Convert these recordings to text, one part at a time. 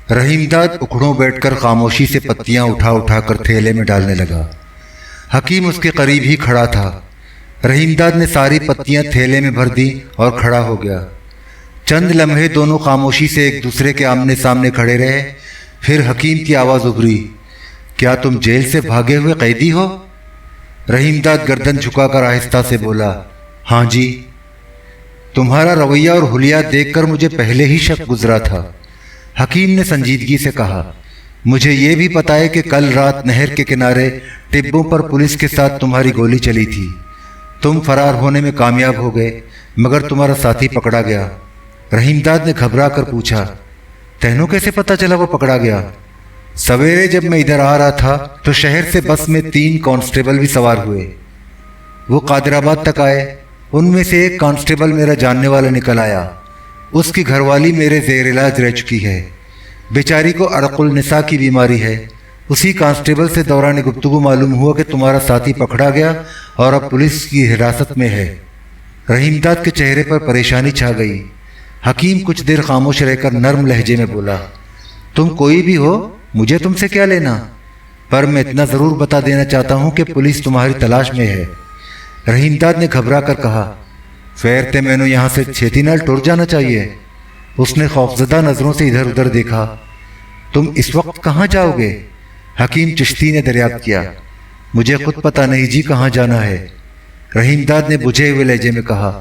رحیم داد اکڑوں بیٹھ کر خاموشی سے پتیاں اٹھا اٹھا کر تھیلے میں ڈالنے لگا۔ حکیم اس کے قریب ہی کھڑا تھا۔ رحیم داد نے ساری پتیاں تھیلے میں بھر دی اور کھڑا ہو گیا۔ چند لمحے دونوں خاموشی سے ایک دوسرے کے آمنے سامنے کھڑے رہے۔ پھر حکیم کی آواز ابھری، کیا تم جیل سے بھاگے ہوئے قیدی ہو؟ رحیم داد گردن جھکا کر آہستہ سے بولا، ہاں جی۔ تمہارا رویہ اور حلیہ دیکھ کر مجھے پہلے ہی شک گزرا تھا۔ حکیم نے سنجیدگی سے کہا، مجھے یہ بھی پتا ہے کہ کل رات نہر کے کنارے ٹبوں پر پولیس کے ساتھ تمہاری گولی چلی تھی۔ تم فرار ہونے میں کامیاب ہو گئے، مگر تمہارا ساتھی پکڑا گیا۔ رحیم داد نے گھبرا کر پوچھا، تینوں کیسے پتا چلا وہ پکڑا گیا؟ سویرے جب میں ادھر آ رہا تھا تو شہر سے بس میں 3 کانسٹیبل بھی سوار ہوئے۔ وہ قادر آباد تک آئے۔ ان میں سے ایک کانسٹیبل میرا جاننے والا نکل آیا۔ اس کی گھر والی میرے زیر علاج رہ چکی ہے۔ بیچاری کو عرق النساء کی بیماری ہے۔ اسی کانسٹیبل سے دوران گفتگو معلوم ہوا کہ تمہارا ساتھی پکڑا گیا اور اب پولیس کی حراست میں ہے۔ رحیم داد کے چہرے پر پریشانی چھا گئی۔ حکیم کچھ دیر خاموش رہ کر نرم لہجے میں بولا، تم کوئی بھی ہو، مجھے تم سے کیا لینا؟ پر میں اتنا ضرور بتا دینا چاہتا ہوں کہ پولیس تمہاری تلاش میں ہے۔ رحیم داد نے گھبرا کر کہا، فیر تے میں نے یہاں سے چھیتی نال ٹر جانا چاہیے۔ اس نے خوفزدہ نظروں سے ادھر ادھر دیکھا۔ تم اس وقت کہاں جاؤ گے؟ حکیم چشتی نے دریافت کیا۔ مجھے خود پتہ نہیں جی کہاں جانا ہے۔ رحیم داد نے بجھے ہوئے لہجے میں کہا،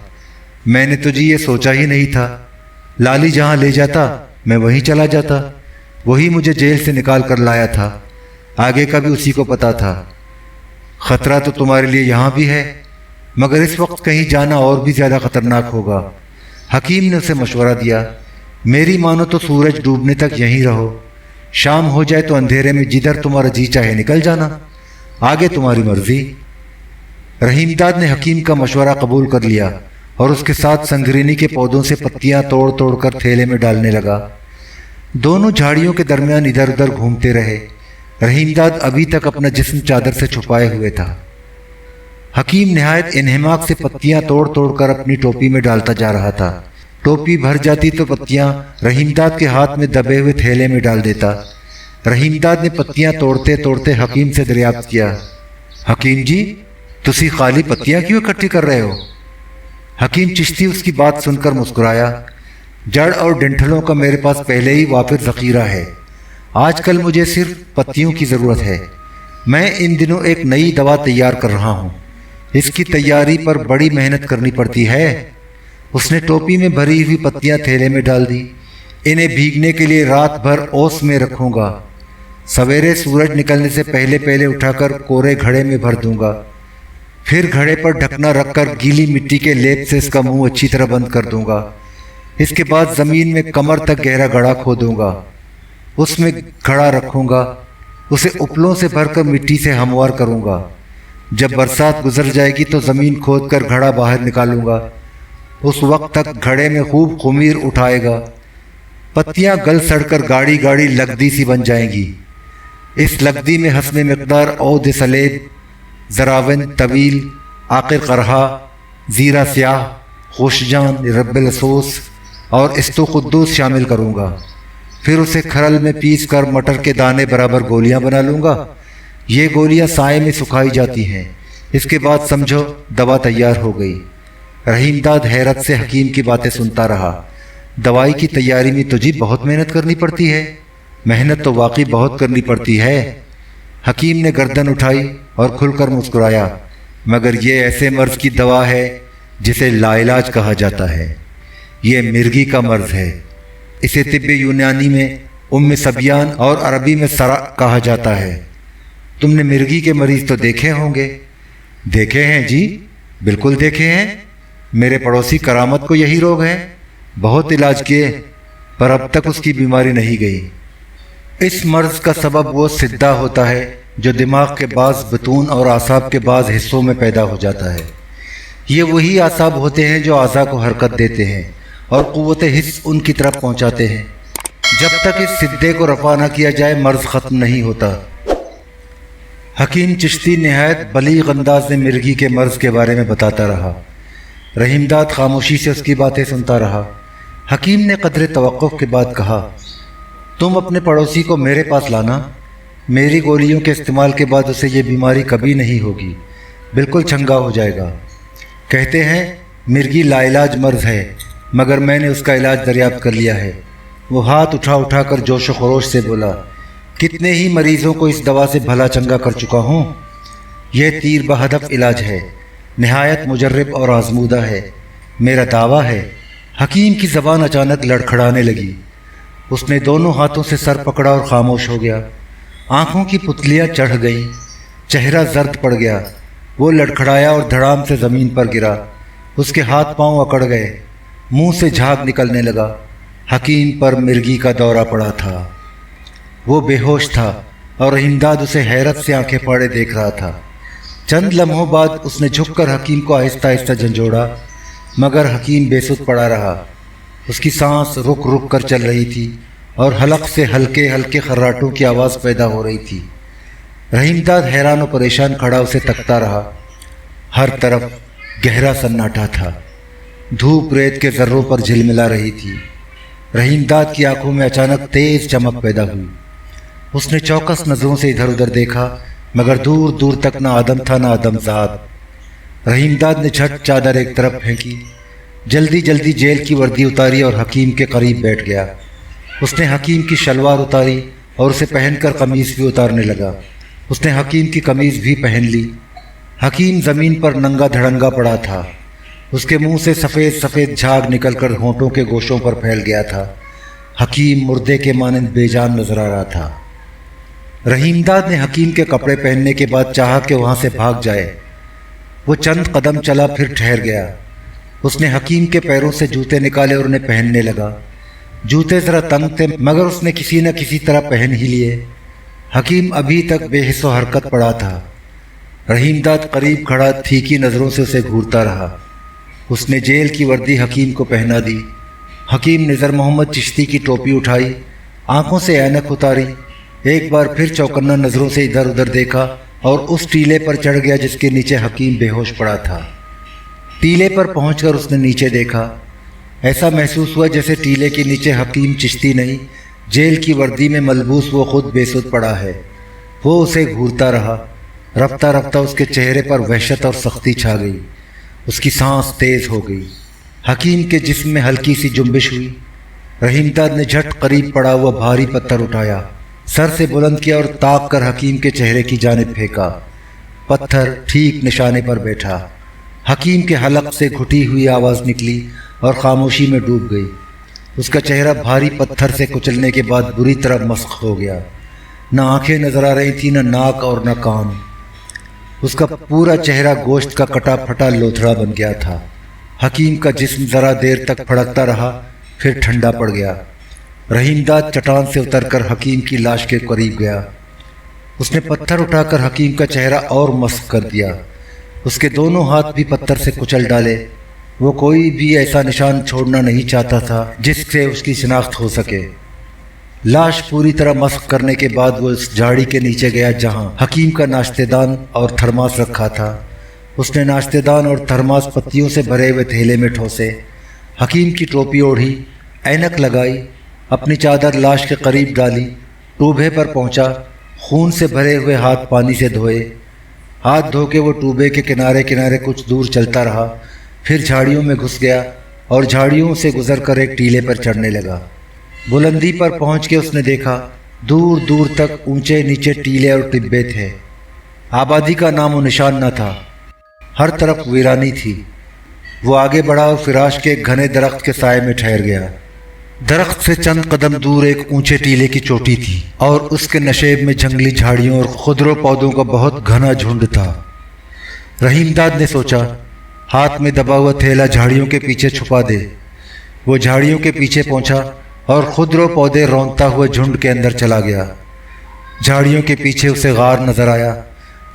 میں نے تو جی یہ سوچا ہی نہیں تھا۔ لالی جہاں لے جاتا میں وہیں چلا جاتا۔ وہی مجھے جیل سے نکال کر لایا تھا۔ آگے کا بھی اسی کو پتا تھا۔ خطرہ تو تمہارے لیے یہاں بھی ہے، مگر اس وقت کہیں جانا اور بھی زیادہ خطرناک ہوگا۔ حکیم نے اسے مشورہ دیا، میری مانو تو سورج ڈوبنے تک یہیں رہو۔ شام ہو جائے تو اندھیرے میں جدھر تمہارا جی چاہے نکل جانا، آگے تمہاری مرضی۔ رحیم داد نے حکیم کا مشورہ قبول کر لیا اور اس کے ساتھ سنگرینی کے پودوں سے پتیاں توڑ توڑ کر تھیلے میں ڈالنے لگا۔ دونوں جھاڑیوں کے درمیان ادھر ادھر گھومتے رہے۔ رحیم داد ابھی تک اپنا جسم چادر سے چھپائے ہوئے تھا۔ حکیم نہایت انہماک سے پتیاں توڑ توڑ کر اپنی ٹوپی میں ڈالتا جا رہا تھا۔ ٹوپی بھر جاتی تو پتیاں رحیم داد کے ہاتھ میں دبے ہوئے تھیلے میں ڈال دیتا۔ رحیم داد نے پتیاں توڑتے توڑتے حکیم سے دریافت کیا، حکیم جی تسی خالی پتیاں کیوں اکٹھی کر رہے ہو؟ حکیم چشتی اس کی بات سن کر مسکرایا، جڑ اور ڈنٹھلوں کا میرے پاس پہلے ہی وافر ذخیرہ ہے۔ آج کل مجھے صرف پتیوں کی ضرورت ہے۔ میں ان دنوں ایک نئی دوا تیار کر رہا ہوں۔ اس کی تیاری پر بڑی محنت کرنی پڑتی ہے۔ اس نے ٹوپی میں بھری ہوئی پتیاں تھیلے میں ڈال دی۔ انہیں بھیگنے کے لیے رات بھر اوس میں رکھوں گا۔ سویرے سورج نکلنے سے پہلے پہلے اٹھا کر کورے گھڑے میں بھر دوں گا۔ پھر گھڑے پر ڈھکنا رکھ کر گیلی مٹی کے لیپ سے اس کا منہ اچھی طرح بند کر دوں گا۔ اس کے بعد زمین میں کمر تک گہرا گڑھا کھودوں گا۔ اس میں گھڑا رکھوں گا۔ اسے اپلوں سے بھر کر مٹی سے ہموار کروں گا۔ جب برسات گزر جائے گی تو زمین کھود کر گھڑا باہر نکالوں گا۔ اس وقت تک گھڑے میں خوب خمیر اٹھائے گا۔ پتیاں گل سڑ کر گاڑی گاڑی لگدی سی بن جائیں گی۔ اس لگدی میں حسب مقدار عود سلیب، زراون طویل، عاقر قرہا، زیرہ سیاہ، خوشجان، رب الاسوس اور استو قدوس شامل کروں گا۔ پھر اسے کھرل میں پیس کر مٹر کے دانے برابر گولیاں بنا لوں گا۔ یہ گولیاں سائے میں سکھائی جاتی ہیں۔ اس کے بعد سمجھو دوا تیار ہو گئی۔ رحیم داد حیرت سے حکیم کی باتیں سنتا رہا۔ دوائی کی تیاری میں تجھے بہت محنت کرنی پڑتی ہے۔ محنت تو واقعی بہت کرنی پڑتی ہے۔ حکیم نے گردن اٹھائی اور کھل کر مسکرایا، مگر یہ ایسے مرض کی دوا ہے جسے لا علاج کہا جاتا ہے۔ یہ مرگی کا مرض ہے۔ اسے طب یونانی میں سبیان اور عربی میں سرا کہا جاتا ہے۔ تم نے مرگی کے مریض تو دیکھے ہوں گے؟ دیکھے ہیں جی، بالکل دیکھے ہیں۔ میرے پڑوسی کرامت کو یہی روگ ہے۔ بہت علاج کیے پر اب تک اس کی بیماری نہیں گئی۔ اس مرض کا سبب وہ سدہ ہوتا ہے جو دماغ کے بعض بطون اور اعصاب کے بعض حصوں میں پیدا ہو جاتا ہے۔ یہ وہی اعصاب ہوتے ہیں جو اعضاء کو حرکت دیتے ہیں اور قوت حس ان کی طرف پہنچاتے ہیں۔ جب تک اس سدے کو رفع نہ کیا جائے مرض ختم نہیں ہوتا۔ حکیم چشتی نہایت بلیغ انداز میں مرگی کے مرض کے بارے میں بتاتا رہا۔ رحیم داد خاموشی سے اس کی باتیں سنتا رہا۔ حکیم نے قدر توقف کے بعد کہا، तुम अपने पड़ोसी को मेरे पास लाना, मेरी गोलियों के इस्तेमाल के बाद उसे ये बीमारी कभी नहीं होगी, बिल्कुल चंगा हो जाएगा। कहते हैं मिर्गी लाइलाज मर्ज है, मगर मैंने उसका इलाज दरियाफ्त कर लिया है। वो हाथ उठा उठा कर जोश खरोश से बोला, कितने ही मरीजों को इस दवा से भला चंगा कर चुका हूँ। यह तीर बहदफ इलाज है, नहायत मुजर्रब और आजमूदा है। मेरा दावा है। हकीम की ज़बान अचानक लड़खड़ाने लगी। उसने दोनों हाथों से सर पकड़ा और खामोश हो गया। आंखों की पुतलियां चढ़ गईं, चेहरा जर्द पड़ गया। वो लड़खड़ाया और धड़ाम से ज़मीन पर गिरा। उसके हाथ पांव अकड़ गए, मुंह से झाग निकलने लगा। हकीम पर मिर्गी का दौरा पड़ा था। वो बेहोश था और रहीमदाद उसे हैरत से आंखें फाड़े देख रहा था। चंद लम्हों बाद उसने झुककर हकीम को आहिस्ता आहिस्ता झंझोड़ा, मगर हकीम बेसुध पड़ा रहा। उसकी सांस रुक रुक कर चल रही थी और हलक से हल्के हल्के खर्राटों की आवाज़ पैदा हो रही थी। रहीमदाद हैरान और परेशान खड़ा उसे तकता रहा। हर तरफ गहरा सन्नाटा था। धूप रेत के जर्रों पर झिलमिला रही थी। रहीमदाद की आंखों में अचानक तेज चमक पैदा हुई। उसने चौकस नजरों से इधर उधर देखा, मगर दूर दूर तक ना आदम था ना आदमजाद। रहीमदाद ने झट चादर एक तरफ फेंकी, जल्दी जल्दी जेल की वर्दी उतारी और हकीम के करीब बैठ गया। उसने हकीम की शलवार उतारी और उसे पहनकर कमीज़ भी उतारने लगा। उसने हकीम की कमीज़ भी पहन ली। हकीम ज़मीन पर नंगा धड़ंगा पड़ा था। उसके मुंह से सफ़ेद सफ़ेद झाग निकलकर होंठों के गोशों पर फैल गया था। हकीम मुर्दे के मानंद बेजान नजर आ रहा था। रहीमदाद ने हकीम के कपड़े पहनने के बाद चाहा कि वहाँ से भाग जाए। वो चंद कदम चला, फिर ठहर गया। उसने हकीम के पैरों से जूते निकाले और उन्हें पहनने लगा। जूते ज़रा तंग थे, मगर उसने किसी न किसी तरह पहन ही लिए। हकीम अभी तक बेहिस्सो हरकत पड़ा था। रहीमदाद करीब खड़ा तीखी नज़रों से उसे घूरता रहा। उसने जेल की वर्दी हकीम को पहना दी। हकीम निज़र मोहम्मद चिश्ती की टोपी उठाई, आंखों से ऐनक उतारी, एक बार फिर चौकन्ना नज़रों से इधर उधर देखा और उस टीले पर चढ़ गया जिसके नीचे हकीम बेहोश पड़ा था। टीले पर पहुंचकर उसने नीचे देखा। ऐसा महसूस हुआ जैसे टीले के नीचे हकीम चिश्ती नहीं, जेल की वर्दी में मलबूस वो खुद बेसुध पड़ा है। वो उसे घूरता रहा। रफ्ता रफ्ता उसके चेहरे पर वहशत और सख्ती छा गई। उसकी सांस तेज हो गई। हकीम के जिस्म में हल्की सी जुम्बिश हुई। रहीमदाद ने झट करीब पड़ा हुआ भारी पत्थर उठाया, सर से बुलंद किया और ताक कर हकीम के चेहरे की जानिब फेंका। पत्थर ठीक निशाने पर बैठा। हकीम के हलक से घुटी हुई आवाज़ निकली और खामोशी में डूब गई। उसका चेहरा भारी पत्थर से कुचलने के बाद बुरी तरह मस्ख हो गया। न आंखें नजर आ रही थी, न नाक और न कान। उसका पूरा चेहरा गोश्त का कटा फटा लोथड़ा बन गया था। हकीम का जिस्म जरा देर तक फड़कता रहा, फिर ठंडा पड़ गया। रहीमदाद चट्टान से उतरकर हकीम की लाश के करीब गया। उसने पत्थर उठाकर हकीम का चेहरा और मस्क कर दिया। उसके दोनों हाथ भी पत्थर से कुचल डाले। वो कोई भी ऐसा निशान छोड़ना नहीं चाहता था जिससे उसकी शिनाख्त हो सके। लाश पूरी तरह मस्क करने के बाद वो उस झाड़ी के नीचे गया जहां हकीम का नाश्तेदान और थर्मास रखा था। उसने नाश्तेदान और थर्मास पत्तियों से भरे हुए थैले में ठोसे। हकीम की टोपी ओढ़ी, ऐनक लगाई, अपनी चादर लाश के करीब डाली, टूबे पर पहुंचा, खून से भरे हुए हाथ पानी से धोए। हाथ धो के वो टूबे के किनारे किनारे कुछ दूर चलता रहा, फिर झाड़ियों में घुस गया और झाड़ियों से गुजर कर एक टीले पर चढ़ने लगा। बुलंदी पर पहुंच के उसने देखा दूर दूर तक ऊंचे नीचे टीले और टिब्बे थे। आबादी का नामो निशान न था, हर तरफ वीरानी थी। वो आगे बढ़ा और फिराश के एक घने दरख्त के साए में ठहर गया। दरख्त से चंद कदम दूर एक ऊंचे टीले की चोटी थी और उसके नशेब में जंगली झाड़ियों और खुदरो पौधों का बहुत घना झुंड था। रहीमदाद ने सोचा, हाथ में दबा हुआ थैला झाड़ियों के पीछे छुपा दे। वो झाड़ियों के पीछे पहुंचा और खुदरो पौधे रौंदता हुए झुंड के अंदर चला गया। झाड़ियों के पीछे उसे गार नजर आया।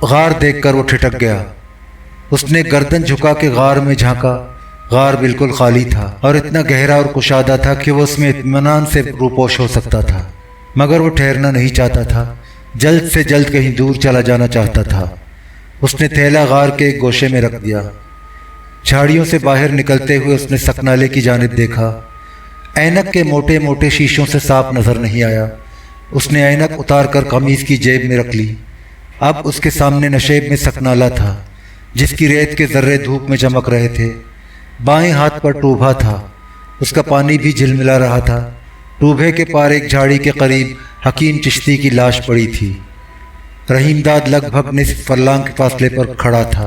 गार देखकर वो ठिठक गया। उसने गर्दन झुका के गार में झांका। गार बिल्कुल खाली था और इतना गहरा और कुशादा था कि वो उसमें इत्मीनान से रूपोश हो सकता था, मगर वो ठहरना नहीं चाहता था। जल्द से जल्द कहीं दूर चला जाना चाहता था। उसने थैला गार के एक गोशे में रख दिया। झाड़ियों से बाहर निकलते हुए उसने सकनाले की जानिब देखा। ऐनक के मोटे मोटे शीशों से साफ नजर नहीं आया। उसने ऐनक उतार कर कमीज की जेब में रख ली। अब उसके सामने नशेब में सकनाला था, जिसकी रेत के जर्रे धूप में चमक रहे थे। बाएं हाथ पर टूबा था, उसका पानी भी झिलमिला रहा था। टूबे के पार एक झाड़ी के करीब हकीम चिश्ती की लाश पड़ी थी। रहीमदाद लगभग निस्फ फर्लांग के फासले पर खड़ा था,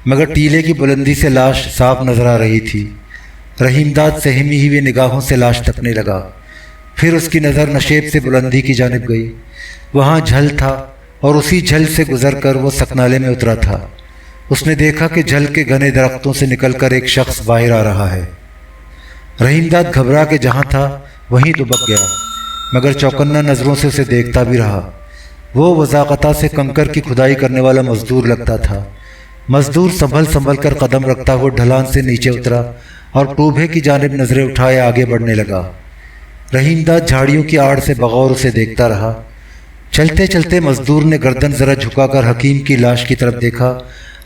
मगर टीले की बुलंदी से लाश साफ नजर आ रही थी। रहीमदाद सहमी हुई निगाहों से लाश तकने लगा। फिर उसकी नज़र नशेब से बुलंदी की जानिब गई। वहाँ झल था और उसी झल से गुजरकर वो सकनाले में उतरा था। उसने देखा कि झल के घने दरख्तों से निकलकर एक शख्स बाहर आ रहा है। रहीमदाद घबरा के जहाँ था वहीं दुबक गया, मगर चौकन्ना नज़रों से उसे देखता भी रहा। वो वज़ाक़ता से कंकर की खुदाई करने वाला मजदूर लगता था। मजदूर संभल संभल कर कदम रखता हुआ ढलान से नीचे उतरा और टूबे की जानिब नजरें उठाए आगे बढ़ने लगा। रहीमदाद झाड़ियों की आड़ से बगौर उसे देखता रहा। चलते चलते मजदूर ने गर्दन जरा झुकाकर हकीम की लाश की तरफ देखा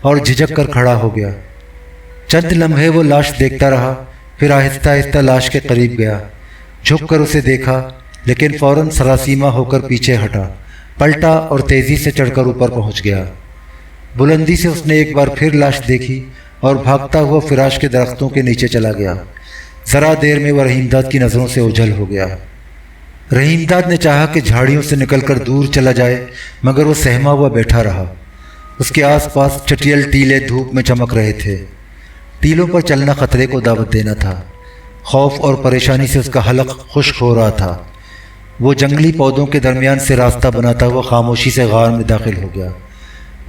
और झिझक कर खड़ा हो गया। चंद लम्हे वो लाश देखता रहा, फिर आहिस्ता आहिस्ता लाश के करीब गया। झुक कर उसे देखा, लेकिन फौरन सरासीमा होकर पीछे हटा, पलटा और तेजी से चढ़कर ऊपर पहुंच गया। बुलंदी से उसने एक बार फिर लाश देखी और भागता हुआ फिराश के दरख्तों के नीचे चला गया। जरा देर में वह रहीमदाद की नज़रों से ओझल हो गया। रहीमदाद ने चाहा कि झाड़ियों से निकलकर दूर चला जाए, मगर वो सहमा हुआ बैठा रहा। उसके आसपास चटियल टीले धूप में चमक रहे थे। टीलों पर चलना खतरे को दावत देना था। खौफ और परेशानी से उसका हलक खुश्क हो रहा था। वो जंगली पौधों के दरमियान से रास्ता बनाता हुआ खामोशी से गार में दाखिल हो गया।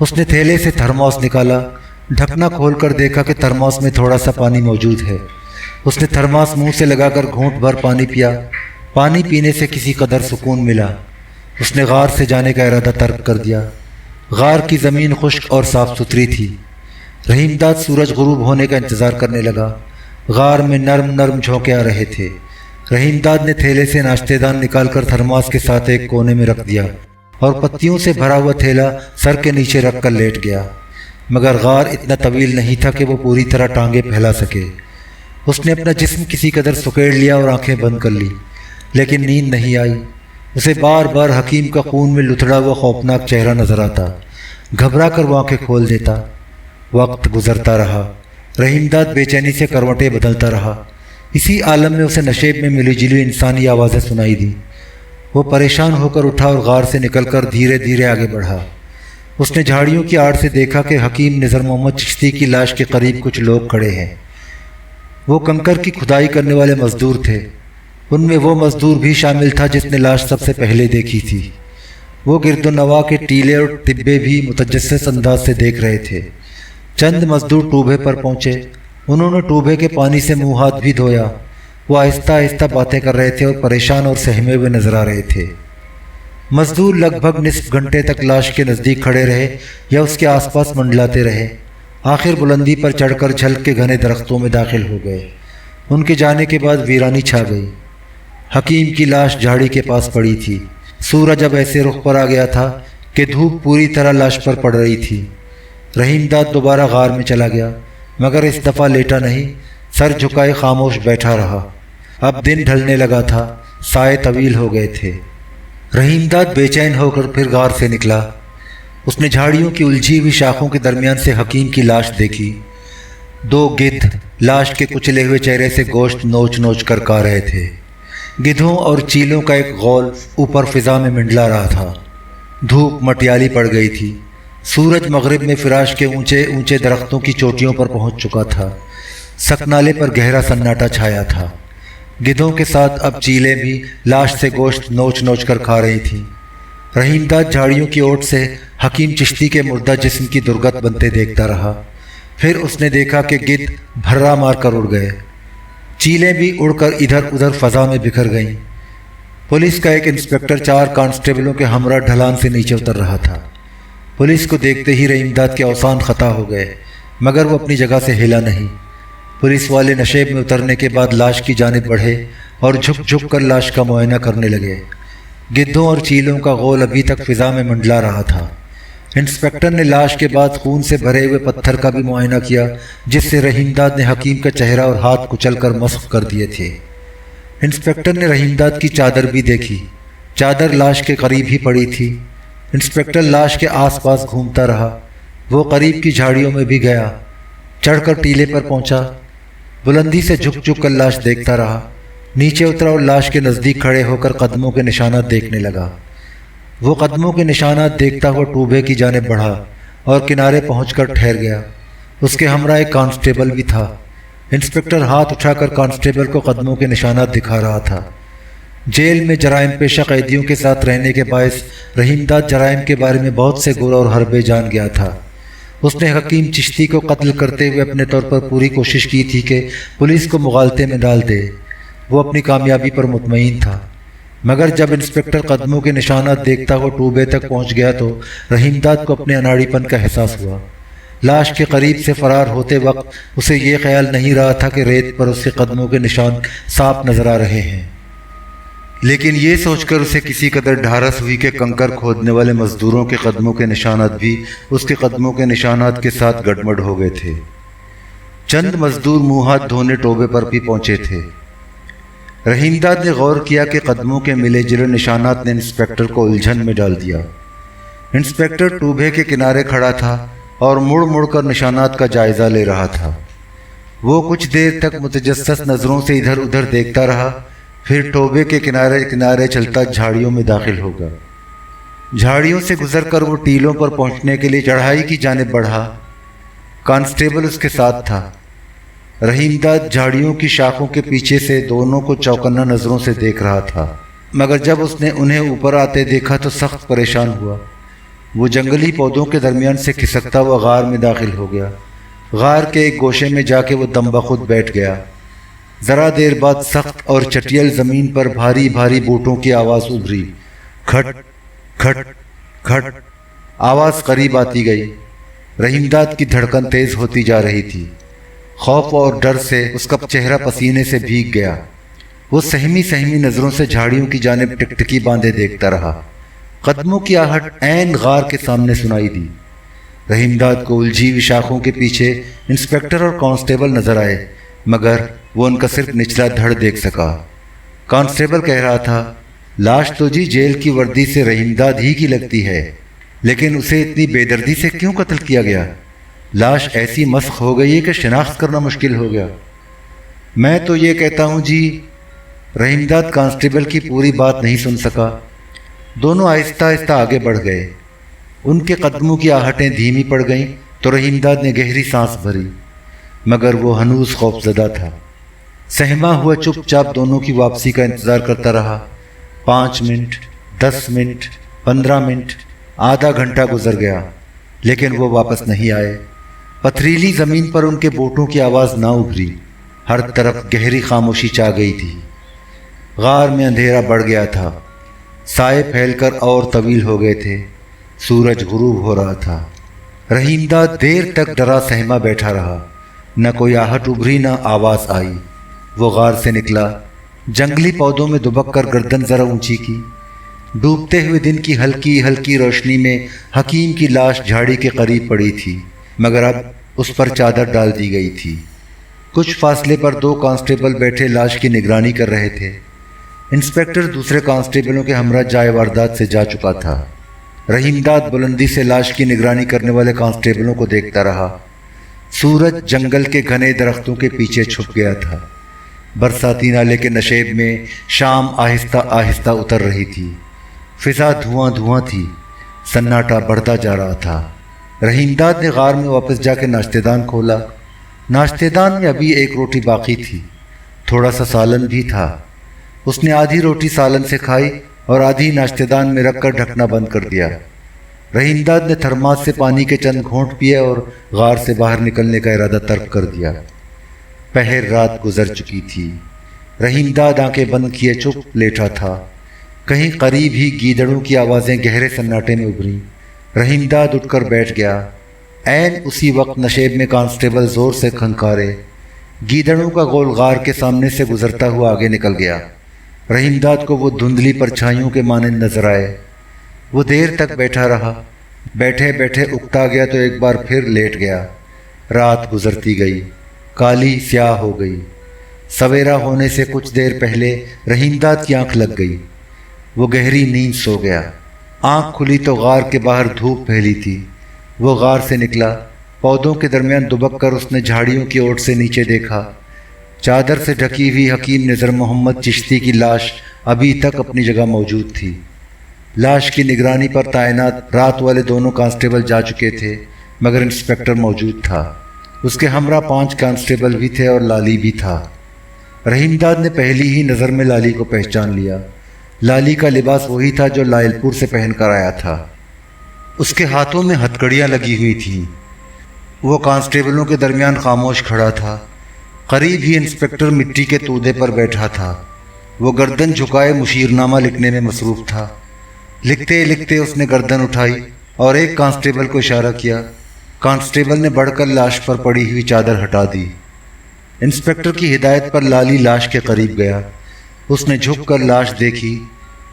उसने थैले से थर्मोस निकाला, ढकना खोलकर देखा कि थर्मोस में थोड़ा सा पानी मौजूद है। उसने थर्मोस मुंह से लगाकर घूंट भर पानी पिया। पानी पीने से किसी कदर सुकून मिला। उसने गार से जाने का इरादा तर्क कर दिया। गार की ज़मीन खुश्क और साफ सुथरी थी। रहीमदाद सूरज गुरूब होने का इंतज़ार करने लगा। गार में नरम नरम झोंके आ रहे थे। रहीमदाद ने थैले से नाश्तेदान निकालकर थर्मोस के साथ एक कोने में रख दिया और पत्तियों से भरा हुआ थैला सर के नीचे रख कर लेट गया। मगर गार इतना तवील नहीं था कि वो पूरी तरह टांगे फैला सके। उसने अपना जिस्म किसी कदर सुकेड़ लिया और आंखें बंद कर ली, लेकिन नींद नहीं आई। उसे बार बार हकीम का खून में लुथड़ा हुआ खौफनाक चेहरा नजर आता। घबरा कर वो आंखें खोल देता। वक्त गुजरता रहा। रहीमदाद बेचैनी से करवटें बदलता रहा। इसी आलम में उसे नशेब में मिली जुली इंसानी आवाज़ें सुनाई दी। वो परेशान होकर उठा और गार से निकलकर धीरे धीरे आगे बढ़ा। उसने झाड़ियों की आड़ से देखा कि हकीम निज़र मोहम्मद चिश्ती की लाश के करीब कुछ लोग खड़े हैं। वो कंकर की खुदाई करने वाले मजदूर थे। उनमें वो मजदूर भी शामिल था जिसने लाश सबसे पहले देखी थी। वो गिरदोनवा के टीले और टिब्बे भी मुतजस्सिस अंदाज से देख रहे थे। चंद मजदूर टूबे पर पहुंचे। उन्होंने टूबे के पानी से मुंह हाथ भी धोया। वो आहिस्ता आहिस्ता बातें कर रहे थे और परेशान और सहमे हुए नजर आ रहे थे। मजदूर लगभग निस्फ घंटे तक लाश के नज़दीक खड़े रहे या उसके आसपास मंडलाते रहे। आखिर बुलंदी पर चढ़कर झल के घने दरख्तों में दाखिल हो गए। उनके जाने के बाद वीरानी छा गई। हकीम की लाश झाड़ी के पास पड़ी थी। सूरज अब ऐसे रुख पर आ गया था कि धूप पूरी तरह लाश पर पड़ रही थी। रहीमदाद दोबारा गार में चला गया, मगर इस दफ़ा लेटा नहीं, सर झुकाए खामोश बैठा रहा। अब दिन ढलने लगा था। साए तवील हो गए थे। रहीमदाद बेचैन होकर फिर गार से निकला। उसने झाड़ियों की उलझी हुई शाखों के दरमियान से हकीम की लाश देखी। दो गिद्ध लाश के कुचले हुए चेहरे से गोश्त नोच नोच कर खा रहे थे। गिद्धों और चीलों का एक गौल ऊपर फिजा में मंडला रहा था। धूप मटियाली पड़ गई थी। सूरज मगरिब में फिराश के ऊंचे ऊंचे दरख्तों की चोटियों पर पहुंच चुका था। सकनाले पर गहरा सन्नाटा छाया था। गिद्धों के साथ अब चीलें भी लाश से गोश्त नोच नोच कर खा रही थीं। रहीमदाद झाड़ियों की ओट से हकीम चिश्ती के मुर्दा जिस्म की दुर्गत बनते देखता रहा। फिर उसने देखा कि गिद्ध भर्रा मार कर उड़ गए। चीलें भी उड़कर इधर उधर फजा में बिखर गईं। पुलिस का एक इंस्पेक्टर 4 कांस्टेबलों के हमरा ढलान से नीचे उतर रहा था। पुलिस को देखते ही रहीमदाद के औसान खता हो गए, मगर वो अपनी जगह से हिला नहीं। पुलिस वाले नशेब में उतरने के बाद लाश की जानिब बढ़े और झुक झुक कर लाश का मुआयना करने लगे। गिद्धों और चीलों का गोल अभी तक फिजा में मंडला रहा था। इंस्पेक्टर ने लाश के बाद खून से भरे हुए पत्थर का भी मुआयना किया, जिससे रहीमदाद ने हकीम का चेहरा और हाथ कुचल कर मस्ख कर दिए थे। इंस्पेक्टर ने रहीमदाद की चादर भी देखी। चादर लाश के करीब ही पड़ी थी। इंस्पेक्टर लाश के आसपास घूमता रहा। वो करीब की झाड़ियों में भी गया, चढ़कर टीले पर पहुंचा। बुलंदी से झुक झुक कर लाश देखता रहा। नीचे उतरा और लाश के नज़दीक खड़े होकर कदमों के निशानात देखने लगा। वो कदमों के निशानात देखता हुआ टूबे की जानिब बढ़ा और किनारे पहुंचकर ठहर गया। उसके हमरा एक कांस्टेबल भी था। इंस्पेक्टर हाथ उठाकर कांस्टेबल को कदमों के निशानात दिखा रहा था। जेल में जराइम पेशा कैदियों के साथ रहने के बायस रहीमदाद जराइम के बारे में बहुत से गुर और हरबे जान गया था। उसने हकीम चिश्ती को कत्ल करते हुए अपने तौर पर पूरी कोशिश की थी कि पुलिस को मुगालते में डाल दे। वो अपनी कामयाबी पर मुतमईन था। मगर जब इंस्पेक्टर कदमों के निशानात देखता हुआ टूबे तक पहुंच गया तो रहीमदाद को अपने अनाड़ीपन का एहसास हुआ। लाश के करीब से फरार होते वक्त उसे ये ख्याल नहीं रहा था कि रेत पर उसके कदमों के निशान साफ नजर आ रहे हैं, लेकिन ये सोचकर उसे किसी कदर ढारस हुई कि कंकर खोदने वाले मजदूरों के कदमों के निशानात भी उसके कदमों के निशानात के साथ गड़बड़ हो गए थे। चंद मजदूर मुंह हाथ धोने टोबे पर भी पहुंचे थे। रहीमदाद ने गौर किया कि कदमों के मिले जुले निशानात ने इंस्पेक्टर को उलझन में डाल दिया। इंस्पेक्टर टूबे के किनारे खड़ा था और मुड़ मुड़ कर निशानात का जायजा ले रहा था। वो कुछ देर तक मुतजस्सस नज़रों से इधर उधर देखता रहा, फिर टोबे के किनारे किनारे चलता झाड़ियों में दाखिल होगा। झाड़ियों से गुजरकर वो टीलों पर पहुंचने के लिए चढ़ाई की जानिब बढ़ा। कांस्टेबल उसके साथ था। रहीमदाद झाड़ियों की शाखों के पीछे से दोनों को चौकन्ना नज़रों से देख रहा था, मगर जब उसने उन्हें ऊपर आते देखा तो सख्त परेशान हुआ। वो जंगली पौधों के दरमियान से खिसकता हुआ गार में दाखिल हो गया। गार के एक गोशे में जाके वो दम बखुद बैठ गया। ज़रा देर बाद सख्त और चटियल ज़मीन पर भारी भारी बूटों की आवाज़ उभरी। खट खट खट। आवाज़ करीब आती गई। रहीमदाद की धड़कन तेज़ होती जा रही थी। खौफ और डर से उसका चेहरा पसीने से भीग गया। वो सहमी सहमी नज़रों से झाड़ियों की जानिब टिकटिकी बांधे देखता रहा। कदमों की आहट ऐन गार के सामने सुनाई दी। रहीमदाद को उलझी हुई शाखों के पीछे इंस्पेक्टर और कांस्टेबल नजर आए, मगर वो उनका सिर्फ निचला धड़ देख सका। कांस्टेबल कह रहा था, लाश तो जी जेल की वर्दी से रहीमदाद ही की लगती है, लेकिन उसे इतनी बेदर्दी से क्यों कत्ल किया गया? लाश ऐसी मस्ख हो गई है कि शिनाख्त करना मुश्किल हो गया। मैं तो ये कहता हूँ जी। रहीमदाद कांस्टेबल की पूरी बात नहीं सुन सका। दोनों आहिस्ता आहिस्ता आगे बढ़ गए। उनके कदमों की आहटें धीमी पड़ गईं तो रहीमदाद ने गहरी सांस भरी, मगर वो हनूज खौफजदा था। सहमा हुआ चुपचाप दोनों की वापसी का इंतज़ार करता रहा। 5 मिनट, 10 मिनट, 15 मिनट, आधा घंटा गुजर गया, लेकिन वो वापस नहीं आए। पथरीली ज़मीन पर उनके बूटों की आवाज़ ना उभरी। हर तरफ गहरी खामोशी छा गई थी। गार में अंधेरा बढ़ गया था। साए फैलकर और तवील हो गए थे। सूरज गुरूब हो रहा था। रहीमदाद देर तक डरा सहमा बैठा रहा। न कोई आहट उभरी, न आवाज़ आई। वो गार से निकला, जंगली पौधों में दुबक कर गर्दन ज़रा ऊंची की। डूबते हुए दिन की हल्की हल्की रोशनी में हकीम की लाश झाड़ी के करीब पड़ी थी, मगर अब उस पर चादर डाल दी गई थी। कुछ फासले पर 2 कांस्टेबल बैठे लाश की निगरानी कर रहे थे। इंस्पेक्टर दूसरे कांस्टेबलों के हमरा जाए वारदात से जा चुका था। रहीमदाद बुलंदी से लाश की निगरानी करने वाले कांस्टेबलों को देखता रहा। सूरज जंगल के घने दरख्तों के पीछे छुप गया था। बरसाती नाले के नशेब में शाम आहिस्ता आहिस्ता उतर रही थी। फिजा धुआं धुआं थी। सन्नाटा बढ़ता जा रहा था। रहीमदाद ने गार में वापस जाकर नाश्तेदान खोला। नाश्तेदान में अभी एक रोटी बाकी थी। थोड़ा सा सालन भी था। उसने आधी रोटी सालन से खाई और आधी नाश्तेदान में रखकर ढकना बंद कर दिया। रहीमदाद ने थर्मास से पानी के चंद घोंट पिए और गार से बाहर निकलने का इरादा तर्क कर दिया। पहर रात गुजर चुकी थी। रहीमदाद आंखें बंद किए चुप लेटा था। कहीं करीब ही गीदड़ों की आवाज़ें गहरे सन्नाटे में उभरी। रहीमदाद उठकर बैठ गया। ऐन उसी वक्त नशेब में कांस्टेबल ज़ोर से खंकारे। गीदड़ों का गोल गार के सामने से गुजरता हुआ आगे निकल गया। रहीमदाद को वो धुंधली परछाइयों के मानंद नजर आए। वो देर तक बैठा रहा। बैठे बैठे उकता गया तो एक बार फिर लेट गया। रात गुजरती गई, काली स्याह हो गई। سویرا ہونے سے کچھ دیر پہلے رحیم داد کی آنکھ لگ گئی۔ وہ گہری نیند سو گیا۔ آنکھ کھلی تو غار کے باہر دھوپ پھیلی تھی۔ وہ غار سے نکلا۔ پودوں کے درمیان دبک کر اس نے جھاڑیوں کی اوٹ سے نیچے دیکھا۔ چادر سے ڈھکی ہوئی حکیم نظر محمد چشتی کی لاش ابھی تک اپنی جگہ موجود تھی۔ لاش کی نگرانی پر تعینات رات والے دونوں کانسٹیبل جا چکے تھے، مگر انسپکٹر موجود تھا۔ اس کے ہمراہ 5 کانسٹیبل بھی تھے اور لالی بھی تھا۔ رحیم داد نے پہلی ہی نظر میں لالی کو پہچان لیا۔ لالی کا لباس وہی تھا جو لائل پور سے پہن کر آیا تھا۔ اس کے ہاتھوں میں ہتھکڑیاں لگی ہوئی تھیں۔ وہ کانسٹیبلوں کے درمیان خاموش کھڑا تھا۔ قریب ہی انسپکٹر مٹی کے تودے پر بیٹھا تھا۔ وہ گردن جھکائے مشیرنامہ لکھنے میں مصروف تھا۔ لکھتے لکھتے اس نے گردن اٹھائی اور ایک کانسٹیبل کو اشارہ کیا۔ کانسٹیبل نے بڑھ کر لاش پر پڑی ہوئی چادر ہٹا دی۔ انسپکٹر کی ہدایت پر لالی لاش کے قریب گیا۔ اس نے جھک کر لاش دیکھی،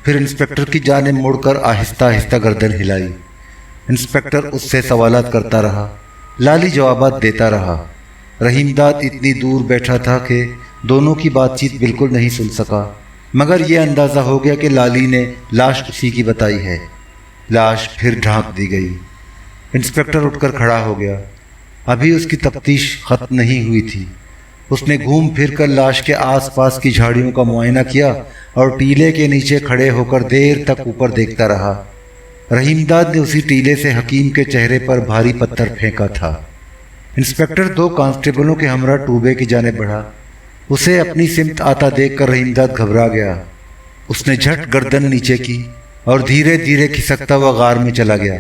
پھر انسپکٹر کی جانب مڑ کر آہستہ آہستہ گردن ہلائی۔ انسپکٹر اس سے سوالات کرتا رہا۔ لالی جوابات دیتا رہا۔ رحیم داد اتنی دور بیٹھا تھا کہ دونوں کی بات چیت بالکل نہیں سن سکا، مگر یہ اندازہ ہو گیا کہ لالی نے لاش اسی کی بتائی ہے۔ لاش پھر ڈھانک دی گئی۔ انسپکٹر اٹھ کر کھڑا ہو گیا۔ ابھی اس کی تفتیش ختم نہیں ہوئی تھی۔ اس نے گھوم پھر کر لاش کے آس پاس کی جھاڑیوں کا معائنہ کیا اور ٹیلے کے نیچے کھڑے ہو کر دیر تک اوپر دیکھتا رہا۔ رحیم داد نے اسی ٹیلے سے حکیم کے چہرے پر بھاری پتھر پھینکا تھا۔ انسپکٹر 2 کانسٹیبلوں کے ہمراہ ٹوبے کی جانب بڑھا۔ اسے اپنی سمت آتا دیکھ کر رحیم داد گھبرا گیا۔ اس نے جھٹ گردن نیچے کی اور دھیرے دھیرے کھسکتا ہوا غار میں چلا گیا۔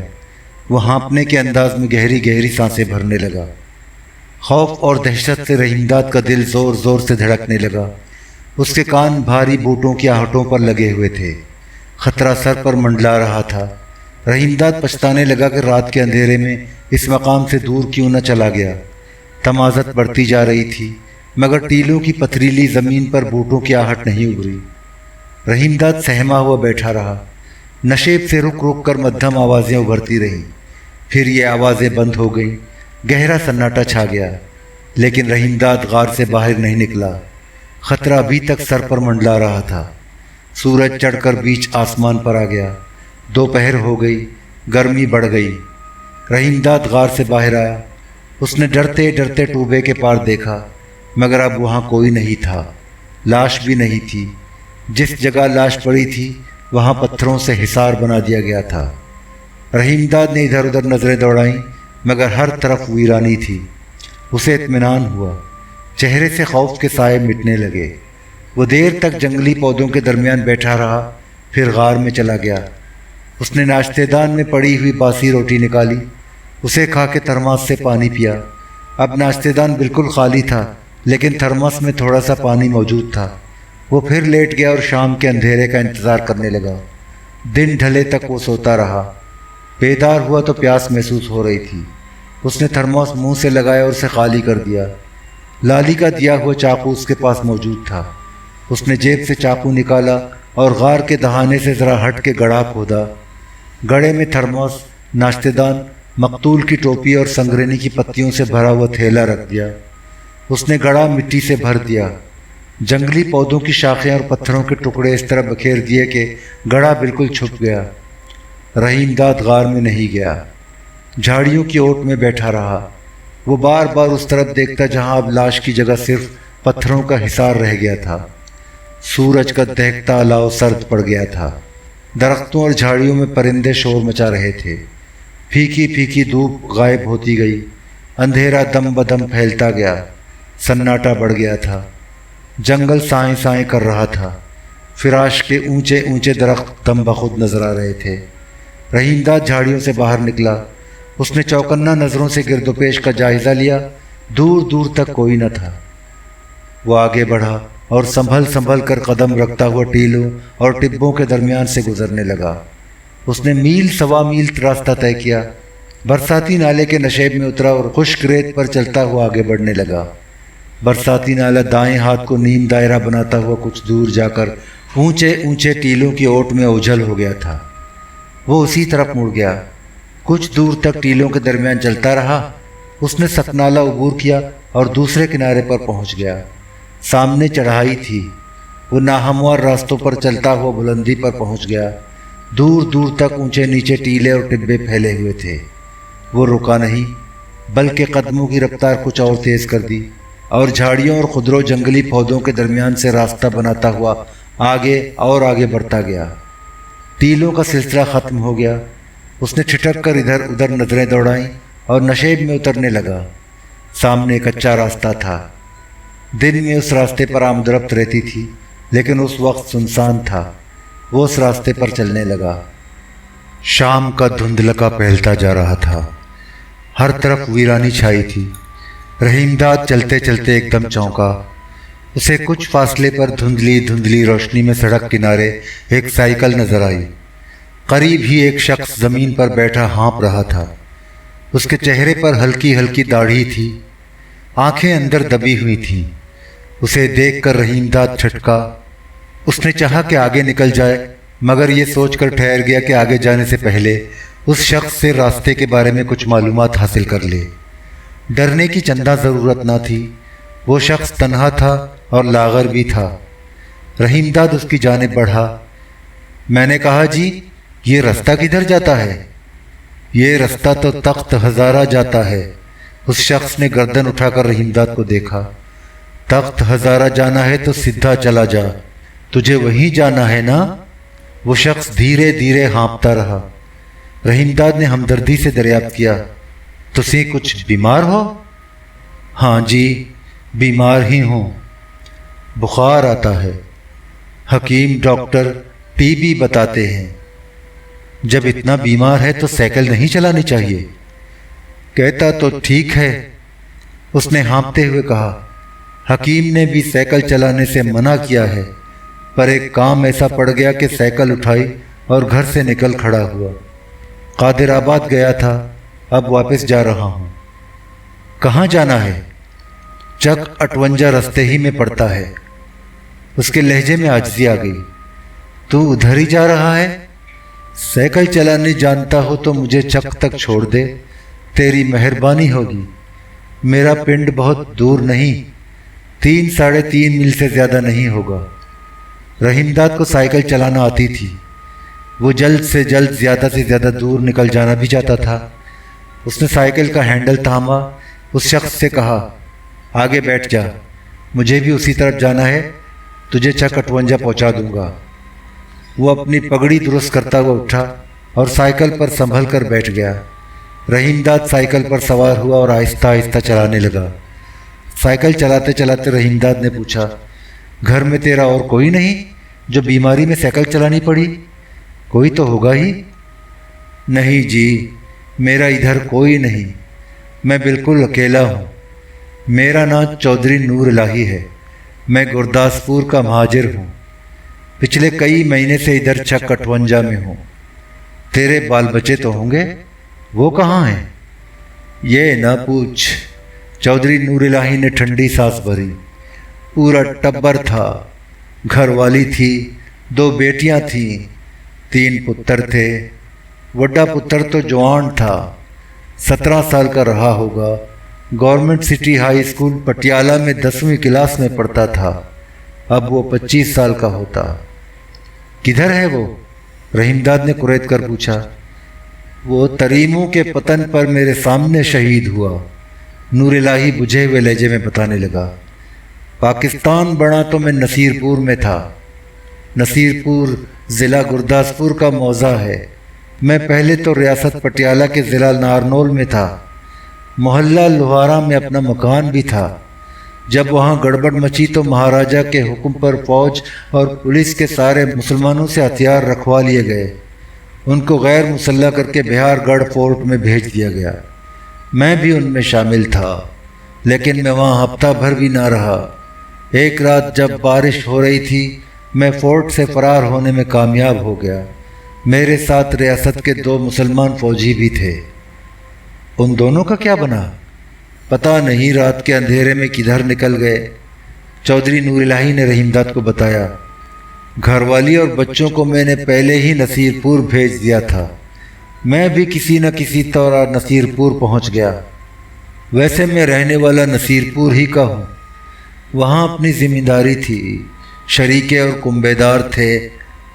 وہ ہانپنے کے انداز میں گہری گہری سانسیں بھرنے لگا۔ خوف اور دہشت سے رحیم داد کا دل زور زور سے دھڑکنے لگا۔ اس کے کان بھاری بوٹوں کی آہٹوں پر لگے ہوئے تھے۔ خطرہ سر پر منڈلا رہا تھا۔ رحیم داد پچھتانے لگا کہ رات کے اندھیرے میں اس مقام سے دور کیوں نہ چلا گیا۔ تمازت بڑھتی جا رہی تھی، مگر ٹیلوں کی پتھریلی زمین پر بوٹوں کی آہٹ نہیں ابھری۔ رحیم داد سہما ہوا بیٹھا رہا۔ نشیب سے رک رک کر مدھم آوازیں ابھرتی رہیں، پھر یہ آوازیں بند ہو گئیں۔ گہرا سناٹا چھا گیا، لیکن رحیم داد غار سے باہر نہیں نکلا۔ خطرہ ابھی تک سر پر منڈلا رہا تھا۔ سورج چڑھ کر بیچ آسمان پر آ گیا۔ دوپہر ہو گئی، گرمی بڑھ گئی۔ رحیم داد غار سے باہر آیا۔ اس نے ڈرتے ڈرتے ٹوبے کے پار دیکھا، مگر اب وہاں کوئی نہیں تھا۔ لاش بھی نہیں تھی۔ جس جگہ لاش پڑی تھی وہاں پتھروں سے حصار بنا دیا گیا تھا۔ رحیم داد نے ادھر ادھر نظریں دوڑائیں، مگر ہر طرف ویرانی تھی۔ اسے اطمینان ہوا۔ چہرے سے خوف کے سائے مٹنے لگے۔ وہ دیر تک جنگلی پودوں کے درمیان بیٹھا رہا، پھر غار میں چلا گیا۔ اس نے ناشتے دان میں پڑی ہوئی باسی روٹی نکالی، اسے کھا کے تھرماس سے پانی پیا۔ اب ناشتے دان بالکل خالی تھا، لیکن تھرماس میں تھوڑا سا پانی موجود تھا۔ وہ پھر لیٹ گیا اور شام کے اندھیرے کا انتظار کرنے لگا۔ دن ڈھلے تک وہ سوتا رہا۔ بیدار ہوا تو پیاس محسوس ہو رہی تھی۔ اس نے تھرماس منہ سے لگایا اور اسے خالی کر دیا۔ لالی کا دیا ہوا چاقو اس کے پاس موجود تھا۔ اس نے جیب سے چاقو نکالا اور غار کے دہانے سے ذرا ہٹ کے گڑھا کھودا۔ گڑھے میں تھرماس، ناشتے دان، مقتول کی ٹوپی اور سنگرینی کی پتیوں سے بھرا ہوا تھیلا رکھ دیا۔ اس نے گڑھا مٹی سے بھر دیا۔ جنگلی پودوں کی شاخیں اور پتھروں کے ٹکڑے اس طرح بکھیر دیے کہ گڑھا بالکل چھپ گیا۔ رحیم داد غار میں نہیں گیا، جھاڑیوں کی اوٹ میں بیٹھا رہا۔ وہ بار بار اس طرف دیکھتا جہاں اب لاش کی جگہ صرف پتھروں کا حصار رہ گیا تھا۔ سورج کا دہکتا الاؤ سرد پڑ گیا تھا۔ درختوں اور جھاڑیوں میں پرندے شور مچا رہے تھے۔ پھیکی پھیکی دھوپ غائب ہوتی گئی۔ اندھیرا دم بدم پھیلتا گیا۔ سناٹا بڑھ گیا تھا۔ جنگل سائیں سائیں کر رہا تھا۔ فراش کے اونچے اونچے درخت دم بخود نظر آ رہے تھے۔ رحیم داد جھاڑیوں سے باہر نکلا۔ اس نے چوکنا نظروں سے گرد و پیش کا جائزہ لیا۔ دور دور تک کوئی نہ تھا۔ وہ آگے بڑھا اور سنبھل کر قدم رکھتا ہوا ٹیلوں اور ٹبوں کے درمیان سے گزرنے لگا۔ اس نے میل سوا میل راستہ طے کیا۔ برساتی نالے کے نشیب میں اترا اور خشک ریت پر چلتا ہوا آگے بڑھنے لگا۔ برساتی نالہ دائیں ہاتھ کو نیم دائرہ بناتا ہوا کچھ دور جا کر اونچے اونچے ٹیلوں کی اوٹ میں اوجھل ہو گیا تھا۔ وہ اسی طرف مڑ گیا۔ کچھ دور تک ٹیلوں کے درمیان چلتا رہا۔ اس نے ستنالہ عبور کیا اور دوسرے کنارے پر پہنچ گیا۔ सामने चढ़ाई थी। वो नाहमवार रास्तों पर चलता हुआ बुलंदी पर पहुंच गया। दूर दूर तक ऊंचे नीचे टीले और टिब्बे फैले हुए थे। वो रुका नहीं, बल्कि कदमों की रफ्तार कुछ और तेज कर दी और झाड़ियों और खुदरो जंगली पौधों के दरमियान से रास्ता बनाता हुआ आगे और आगे बढ़ता गया। टीलों का सिलसिला खत्म हो गया। उसने ठिठक कर इधर उधर नजरें दौड़ाईं और नशेब में उतरने लगा। सामने कच्चा रास्ता था। दिन में उस रास्ते पर आमदरफ्त रहती थी, लेकिन उस वक्त सुनसान था। वो उस रास्ते पर चलने लगा। शाम का धुंधलका फैलता जा रहा था। हर तरफ वीरानी छाई थी। रहीमदाद चलते चलते एकदम चौंका। उसे कुछ फासले पर धुंधली धुंधली रोशनी में सड़क किनारे एक साइकिल नजर आई। करीब ही एक शख्स जमीन पर बैठा हाँप रहा था। उसके चेहरे पर हल्की हल्की दाढ़ी थी, आंखें अंदर दबी हुई थीं। उसे देखकर रहीमदाद छटका। उसने चाहा कि आगे निकल जाए, मगर ये सोचकर ठहर गया कि आगे जाने से पहले उस शख्स से रास्ते के बारे में कुछ मालूमात हासिल कर ले। डरने की चंदा ज़रूरत ना थी। वो शख्स तन्हा था और लागर भी था। रहीमदाद उसकी जानिब बढ़ा। मैंने कहा, जी ये रास्ता किधर जाता है? ये रास्ता तो तख्त हज़ारा जाता है। उस शख्स ने गर्दन उठाकर रहीमदाद को देखा। तख्त हज़ारा जाना है तो सीधा चला जा, तुझे वहीं जाना है ना? वो शख्स धीरे धीरे हाँपता रहा। रहीमदाद ने हमदर्दी से दरियाफ्त किया, तुसी कुछ बीमार हो? हाँ जी, बीमार ही हूँ, बुखार आता है। हकीम डॉक्टर टीबी बताते हैं। जब इतना बीमार है तो साइकिल नहीं चलानी चाहिए। कहता तो ठीक है, उसने हाँपते हुए कहा। हकीम ने भी साइकिल चलाने से मना किया है, पर एक काम ऐसा पड़ गया कि साइकिल उठाई और घर से निकल खड़ा हुआ। कादिराबाद गया था, अब वापस जा रहा हूँ। कहाँ जाना है? चक 58 रास्ते ही में पड़ता है। उसके लहजे में आजिज़ी आ गई। तू उधर ही जा रहा है? साइकिल चलाने जानता हो तो मुझे चक तक छोड़ दे, तेरी मेहरबानी होगी। मेरा पिंड बहुत दूर नहीं, 3-3.5 मील से ज़्यादा नहीं होगा। रहीमदाद को साइकिल चलाना आती थी। वो जल्द से जल्द ज़्यादा से ज़्यादा दूर निकल जाना भी चाहता था। उसने साइकिल का हैंडल थामा। उस शख्स से कहा, आगे बैठ जा, मुझे भी उसी तरफ जाना है, तुझे चक 58 पहुँचा दूंगा। वो अपनी पगड़ी दुरुस्त करता हुआ उठा और साइकिल पर संभल कर बैठ गया। रहीमदाद साइकिल पर सवार हुआ और आहिस्ता आहिस्ता चलाने लगा। साइकिल चलाते चलाते रहीमदाद ने पूछा, घर में तेरा और कोई नहीं जो बीमारी में साइकिल चलानी पड़ी? कोई तो होगा ही। नहीं जी, मेरा इधर कोई नहीं, मैं बिल्कुल अकेला हूँ। मेरा नाम चौधरी नूर इलाही है। मैं गुरदासपुर का महाजिर हूँ। पिछले कई महीने से इधर चक 58 में हूँ। तेरे बाल बच्चे तो होंगे, वो कहाँ हैं? ये ना पूछ। चौधरी नूर इलाही ने ठंडी सांस भरी। पूरा टब्बर था। घर वाली थी, 2 बेटियां थीं, 3 पुत्र थे। बड़ा पुत्र तो जवान था, 17 साल का रहा होगा। Government city high school Patiala में 10वीं क्लास में पढ़ता था। अब वो 25 साल का होता। किधर है वो? रहीमदाद ने कुरैद कर पूछा। वो तरीमों के पतन पर मेरे सामने शहीद हुआ। नूर इलाही बुझे हुए लहजे में बताने लगा। पाकिस्तान बना तो मैं नसीरपुर में था। नसीरपुर ज़िला गुरदासपुर का मौज़ा है। मैं पहले तो रियासत पटियाला के ज़िला नारनौल में था। मोहल्ला लोहारा में अपना मकान भी था। जब वहाँ गड़बड़ मची तो महाराजा के हुक्म पर फौज और पुलिस के सारे मुसलमानों से हथियार रखवा लिए गए। उनको गैर मुसल्ला करके बिहारगढ़ फोर्ट में भेज दिया गया। मैं भी उनमें शामिल था, लेकिन मैं वहाँ हफ्ता भर भी ना रहा। एक रात जब बारिश हो रही थी, मैं फोर्ट से फरार होने में कामयाब हो गया। मेरे साथ रियासत के 2 मुसलमान फौजी भी थे। उन दोनों का क्या बना? पता नहीं, रात के अंधेरे में किधर निकल गए। चौधरी नूर इलाही ने रहीमदाद को बताया। घरवाली और बच्चों को मैंने पहले ही नसीरपुर भेज दिया था। मैं भी किसी न किसी तरह नसीरपुर पहुंच गया। वैसे मैं रहने वाला नसीरपुर ही का हूँ। वहाँ अपनी जिम्मेदारी थी, शरीके और कुंभेदार थे।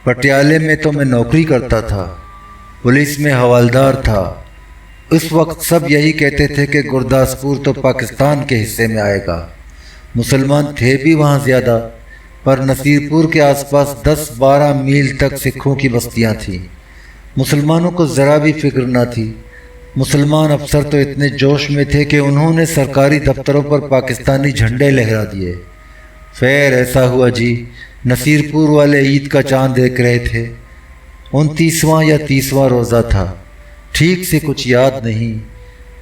पटियाले में तो मैं नौकरी करता था, पुलिस में हवलदार था। उस वक्त सब यही कहते थे कि गुरदासपुर तो पाकिस्तान के हिस्से में आएगा। मुसलमान थे भी वहाँ ज़्यादा, पर नसीरपुर के आसपास 10-12 मील तक सिखों की बस्तियाँ थीं। मुसलमानों को ज़रा भी फिक्र न थी। मुसलमान अफसर तो इतने जोश में थे कि उन्होंने सरकारी दफ्तरों पर पाकिस्तानी झंडे लहरा दिए। फिर ऐसा हुआ जी, नसीरपुर वाले ईद का चांद देख रहे थे। 29वां या 30वां रोज़ा था, ठीक से कुछ याद नहीं।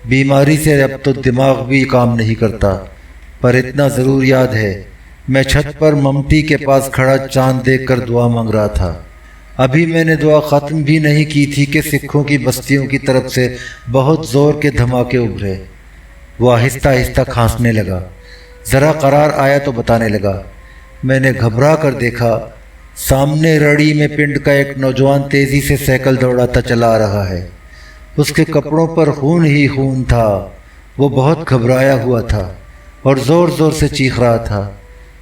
बीमारी से अब तो दिमाग भी काम नहीं करता, पर इतना ज़रूर याद है, मैं छत पर ममटी के पास खड़ा चांद देखकर दुआ मांग रहा था। अभी मैंने दुआ ख़त्म भी नहीं की थी कि सिखों की बस्तियों की तरफ से बहुत ज़ोर के धमाके उभरे। वो आहिस्ता आहिस्ता खांसने लगा। ज़रा करार आया तो बताने लगा। मैंने घबरा कर देखा, सामने रड़ी में पिंड का एक नौजवान तेज़ी से साइकिल दौड़ाता चला आ रहा है। उसके कपड़ों पर खून ही खून था। वो बहुत घबराया हुआ था और ज़ोर ज़ोर से चीख रहा था,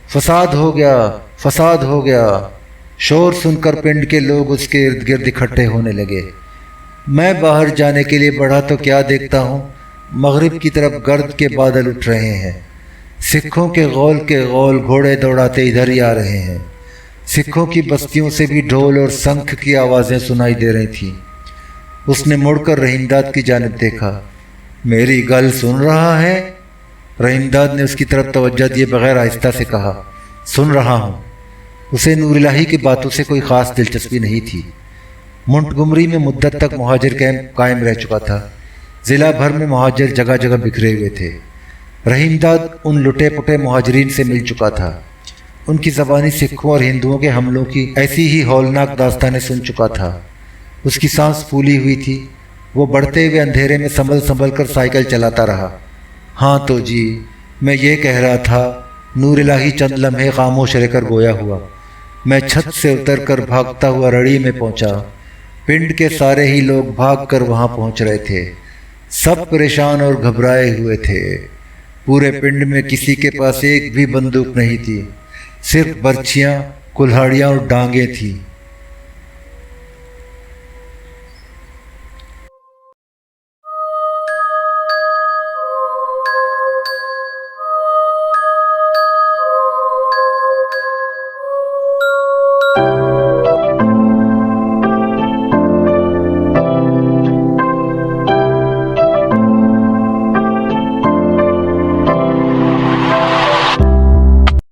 फसाद हो गया, फसाद हो गया। शोर सुनकर पिंड के लोग उसके इर्द गिर्द इकट्ठे होने लगे। मैं बाहर जाने के लिए बढ़ा तो क्या देखता हूँ, मगरिब की तरफ गर्द के बादल उठ रहे हैं। सिखों के गौल घोड़े दौड़ाते इधर ही आ रहे हैं। सिखों की बस्तियों से भी ढोल और शंख की आवाज़ें सुनाई दे रही थीं। उसने मुड़कर रहीमदाद की जानिब देखा। मेरी गल सुन रहा है? रहीमदाद ने उसकी तरफ तवज्जो दिए बगैर आहिस्ता से कहा, सुन रहा हूँ। उसे नूर इलाही की बातों से कोई ख़ास दिलचस्पी नहीं थी। मुंटगुमरी में मुद्दत तक मुहाजिर कैंप कायम रह चुका था। ज़िला भर में मुहाजिर जगह जगह बिखरे हुए थे। रहीमदाद उन लुटे पुटे मुहाजिरीन से मिल चुका था। उनकी ज़बानी सिखों और हिंदुओं के हमलों की ऐसी ही हौलनाक दास्तानें सुन चुका था। उसकी सांस फूली हुई थी। वो बढ़ते हुए अंधेरे में संभल संभल कर साइकिल चलाता रहा। हाँ तो जी, मैं ये कह रहा था। नूर इलाही चंद लम्हे खामोश रहकर गोया हुआ। मैं छत से उतरकर भागता हुआ रड़ी में पहुंचा। पिंड के सारे ही लोग भागकर वहां पहुंच रहे थे। सब परेशान और घबराए हुए थे। पूरे पिंड में किसी के पास एक भी बंदूक नहीं थी, सिर्फ बर्छियां, कुल्हाड़ियां और डांगें थी।